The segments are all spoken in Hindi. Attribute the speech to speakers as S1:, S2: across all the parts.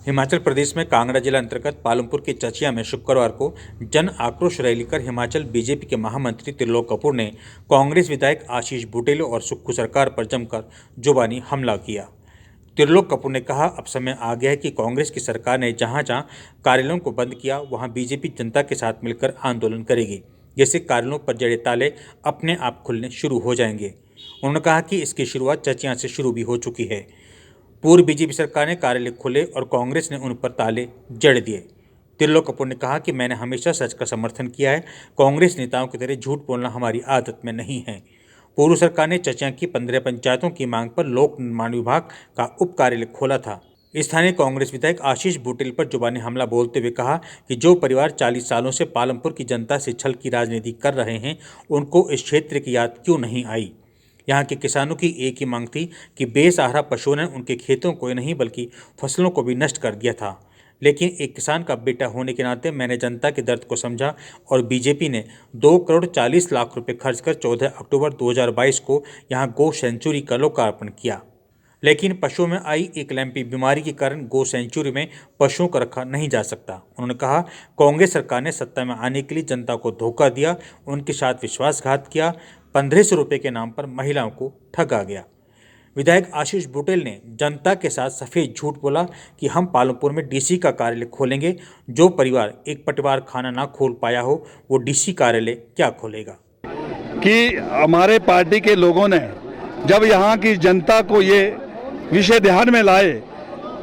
S1: हिमाचल प्रदेश में कांगड़ा जिला अंतर्गत पालमपुर के चचिया में शुक्रवार को जन आक्रोश रैली कर हिमाचल बीजेपी के महामंत्री त्रिलोक कपूर ने कांग्रेस विधायक आशीष बुटेल और सुक्खू सरकार पर जमकर जुबानी हमला किया। त्रिलोक कपूर ने कहा, अब समय आ गया है कि कांग्रेस की सरकार ने जहां जहां कार्यालयों को बंद किया वहां बीजेपी जनता के साथ मिलकर आंदोलन करेगी, जिससे कार्यालयों पर जड़े ताले अपने आप खुलने शुरू हो जाएंगे। उन्होंने कहा कि इसकी शुरुआत चचिया से शुरू भी हो चुकी है। पूर्व बीजेपी सरकार ने कार्यालय खोले और कांग्रेस ने उन पर ताले जड़ दिए। त्रिलोक कपूर ने कहा कि मैंने हमेशा सच का समर्थन किया है। कांग्रेस नेताओं की तरह झूठ बोलना हमारी आदत में नहीं है। पूर्व सरकार ने चचिया की 15 पंचायतों की मांग पर लोक निर्माण विभाग का उप कार्यालय खोला था। स्थानीय कांग्रेस विधायक आशीष बुटेल पर जुबानी हमला बोलते हुए कहा कि जो परिवार 40 सालों से पालमपुर की जनता से छल की राजनीति कर रहे हैं, उनको इस क्षेत्र की याद क्यों नहीं आई। यहाँ के किसानों की एक ही मांग थी कि बेसहारा पशुओं ने उनके खेतों को नहीं बल्कि फसलों को भी नष्ट कर दिया था। लेकिन एक किसान का बेटा होने के नाते मैंने जनता के दर्द को समझा और बीजेपी ने 2 करोड़ 40 लाख रुपए खर्च कर 14 अक्टूबर 2022 को यहाँ गो सेंचुरी का लोकार्पण किया। लेकिन पशुओं में आई एक लैंपी बीमारी के कारण गो सेंचुरी में पशुओं को रखा नहीं जा सकता। उन्होंने कहा, कांग्रेस सरकार ने सत्ता में आने के लिए जनता को धोखा दिया, उनके साथ विश्वासघात किया, 1500 रुपये के नाम पर महिलाओं को ठगा गया। विधायक आशीष बुटेल ने जनता के साथ सफ़ेद झूठ बोला कि हम पालमपुर में डीसी का कार्यालय खोलेंगे। जो परिवार एक पटवार खाना ना खोल पाया हो वो डीसी कार्यालय क्या खोलेगा।
S2: कि हमारे पार्टी के लोगों ने जब यहाँ की जनता को ये विषय ध्यान में लाए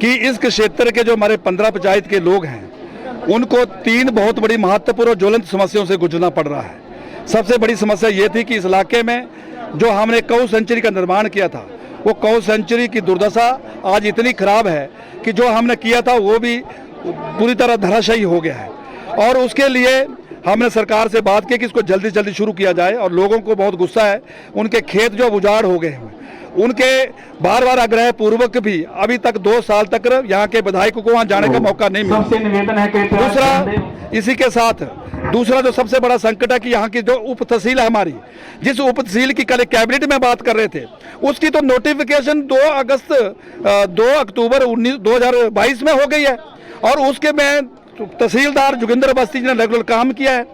S2: कि इस क्षेत्र के जो हमारे 15 पंचायत के लोग हैं उनको 3 बहुत बड़ी महत्वपूर्ण और ज्वलंत समस्याओं से गुजरना पड़ रहा है। सबसे बड़ी समस्या ये थी कि इस इलाके में जो हमने गौ सेंचुरी का निर्माण किया था, वो गौ सेंचुरी की दुर्दशा आज इतनी खराब है कि जो हमने किया था वो भी पूरी तरह धराशायी हो गया है। और उसके लिए हमने सरकार से बात की कि इसको जल्दी जल्दी शुरू किया जाए। और लोगों को बहुत गुस्सा है, उनके खेत जो उजाड़ हो गए हैं, उनके बार बार आग्रह पूर्वक भी अभी तक 2 साल तक यहाँ के विधायकों को वहाँ जाने का मौका नहीं मिला। दूसरा, इसी के साथ दूसरा जो सबसे बड़ा संकट है कि यहाँ की जो उप तहसील है हमारी, जिस उप तहसील की कल कैबिनेट में बात कर रहे थे, उसकी तो नोटिफिकेशन 2 अक्टूबर 2022 में हो गई है। और उसके में तहसीलदार जोगिंदर बस्ती जी ने रेगुलर काम किया है,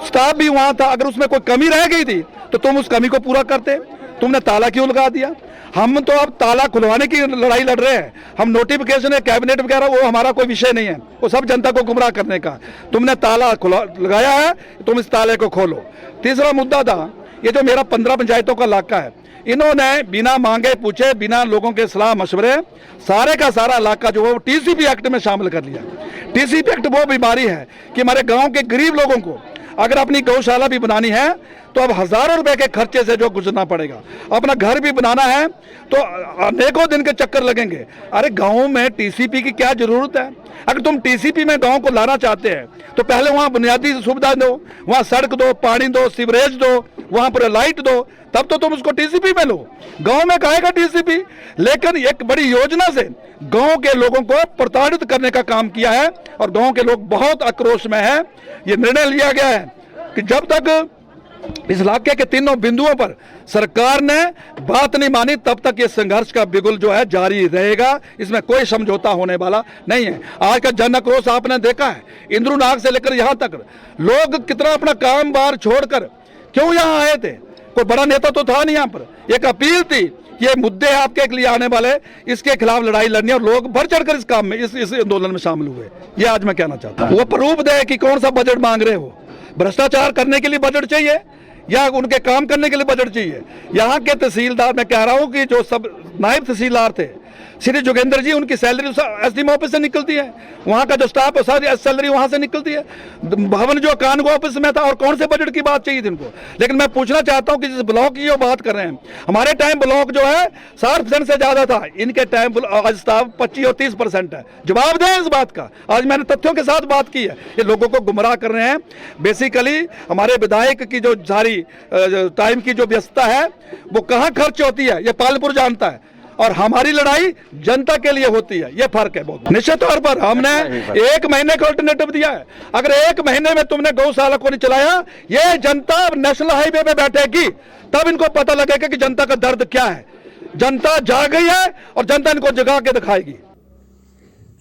S2: स्टाफ भी वहाँ था। अगर उसमें कोई कमी रह गई थी तो तुम उस कमी को पूरा करते, तुमने ताला क्यों लगा दिया। हम तो अब ताला खुलवाने की लड़ाई लड़ रहे हैं। हम नोटिफिकेशन है कैबिनेट वगैरह वो हमारा कोई विषय नहीं है, वो सब जनता को गुमराह करने का। तुमने ताला लगाया है, तुम इस ताले को खोलो। तीसरा मुद्दा था ये जो मेरा 15 पंचायतों का इलाका है, इन्होंने बिना मांगे पूछे, बिना लोगों के सलाह मशवरे सारे का सारा इलाका जो है वो टीसीपी एक्ट में शामिल कर लिया। टीसीपी एक्ट वो बीमारी है कि हमारे गाँव के गरीब लोगों को अगर अपनी गौशाला भी बनानी है तो अब हजारों रुपए के खर्चे से जो गुजरना पड़ेगा। अपना घर भी बनाना है तो अनेकों दिन के चक्कर लगेंगे। अरे गाँव में टीसीपी की क्या जरूरत है। अगर तुम टीसीपी में गांव को लाना चाहते हैं तो पहले वहां बुनियादी सुविधा दो, वहां सड़क दो, पानी दो, सीवरेज दो, वहां पर लाइट दो, तब तो तुम उसको टीसीपी में लो। गांव में कहेगा टीसीपी। लेकिन एक बड़ी योजना से गांव के लोगों को प्रताड़ित करने का काम किया है और गांव के लोग बहुत आक्रोश में है। ये निर्णय लिया गया है कि जब तक इस इलाके के 3 बिंदुओं पर सरकार ने बात नहीं मानी तब तक ये संघर्ष का बिगुल जो है जारी रहेगा। इसमें कोई समझौता होने वाला नहीं है। आज का जन आक्रोश आपने देखा है, इंद्रुनाग से लेकर यहाँ तक लोग कितना अपना काम बार छोड़कर क्यों यहाँ आए थे। कोई बड़ा नेता तो था नहीं यहाँ पर। एक अपील थी, ये मुद्दे आपके लिए आने वाले, इसके खिलाफ लड़ाई लड़नी, और लोग बढ़ चढ़कर इस काम में इस आंदोलन में शामिल हुए। ये आज मैं कहना चाहता हूँ। वो प्रूफ दे कि कौन सा बजट मांग रहे हो। भ्रष्टाचार करने के लिए बजट चाहिए या उनके काम करने के लिए बजट चाहिए। यहाँ के तहसीलदार, मैं कह रहा हूँ कि जो सब नायब तहसीलदार थे श्री जोगेंद्र जी, उनकी सैलरी एसडीएम ऑफिस से निकलती है। वहाँ का जो स्टाफ है सारी सैलरी वहाँ से निकलती है। भवन जो कानून ऑफिस में था, और कौन से बजट की बात चाहिए थी इनको। लेकिन मैं पूछना चाहता हूँ कि जिस ब्लॉक की जो बात कर रहे हैं, हमारे टाइम ब्लॉक जो है 60% से ज्यादा था, इनके टाइम आज स्टाफ 25 और 30% है। जवाब दें इस बात का। आज मैंने तथ्यों के साथ बात की है। ये लोगों को गुमराह कर रहे हैं। बेसिकली हमारे विधायक की जो सारी टाइम की जो व्यस्तता है वो कहाँ खर्च होती है ये पालमपुर जानता है, और हमारी लड़ाई जनता के लिए होती है। ये फर्क है बहुत। निश्चित तौर पर हमने 1 महीने का अल्टरनेटिव दिया है। अगर 1 महीने में तुमने गौशाला को नहीं चलाया, ये जनता नेशनल हाईवे पे बैठेगी, तब इनको पता लगेगा कि जनता का दर्द क्या है। जनता जाग गई है और जनता इनको जगा के दिखाएगी।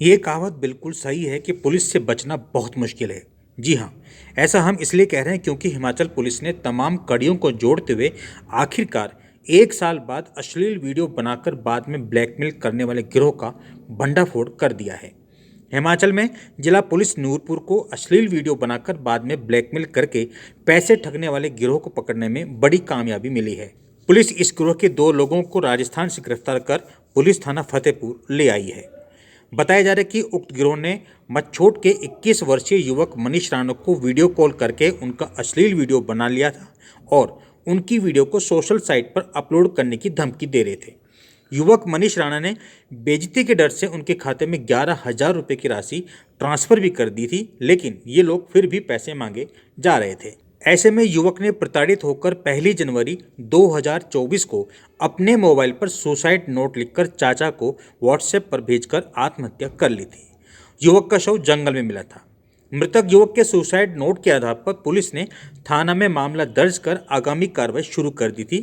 S1: ये कहावत बिल्कुल सही है कि पुलिस से बचना बहुत मुश्किल है। जी हाँ, ऐसा हम इसलिए कह रहे हैं क्योंकि हिमाचल पुलिस ने तमाम कड़ियों को जोड़ते हुए आखिरकार 1 साल बाद अश्लील वीडियो बनाकर बाद में ब्लैकमेल करने वाले गिरोह का भंडाफोड़ कर दिया है। हिमाचल में जिला पुलिस नूरपुर को अश्लील वीडियो बनाकर बाद में ब्लैकमेल करके पैसे ठगने वाले गिरोह को पकड़ने में बड़ी कामयाबी मिली है। पुलिस इस गिरोह के 2 लोगों को राजस्थान से गिरफ्तार कर पुलिस थाना फतेहपुर ले आई है। बताया जा रहा है कि उक्त गिरोह ने मच्छोट के 21 वर्षीय युवक मनीष राणा को वीडियो कॉल करके उनका अश्लील वीडियो बना लिया था और उनकी वीडियो को सोशल साइट पर अपलोड करने की धमकी दे रहे थे। युवक मनीष राणा ने बेइज्जती के डर से उनके खाते में 11,000 रुपये की राशि ट्रांसफ़र भी कर दी थी, लेकिन ये लोग फिर भी पैसे मांगे जा रहे थे। ऐसे में युवक ने प्रताड़ित होकर 1 जनवरी 2024 को अपने मोबाइल पर सुसाइड नोट लिखकर चाचा को व्हाट्सएप पर भेजकर आत्महत्या कर ली थी। युवक का शव जंगल में मिला था। मृतक युवक के सुसाइड नोट के आधार पर पुलिस ने थाना में मामला दर्ज कर आगामी कार्रवाई शुरू कर दी थी।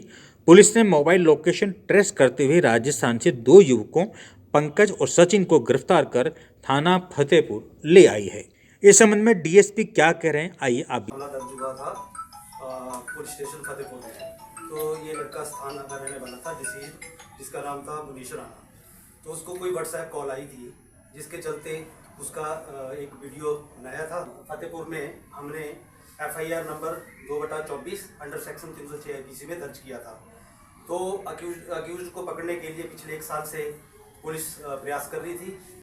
S1: पुलिस ने मोबाइल लोकेशन ट्रेस करते हुए राजस्थान से 2 युवकों पंकज और सचिन को गिरफ्तार कर थाना फतेहपुर ले आई है। इस संबंध में डीएसपी क्या कह रहे हैं, आइए आप भी।
S3: मामला दर्ज हुआ था पुलिस स्टेशन फतेहपुर में। तो ये लड़का स्थान का रहने वाला था जिसका नाम था मनीष राणा। तो उसको कोई व्हाट्सएप कॉल आई थी जिसके चलते उसका एक वीडियो बनाया था। फतेहपुर में हमने FIR number 2/24 under section 306 IPC में दर्ज किया था। तो अक्यूज को पकड़ने के लिए पिछले 1 साल से पुलिस प्रयास कर रही थी।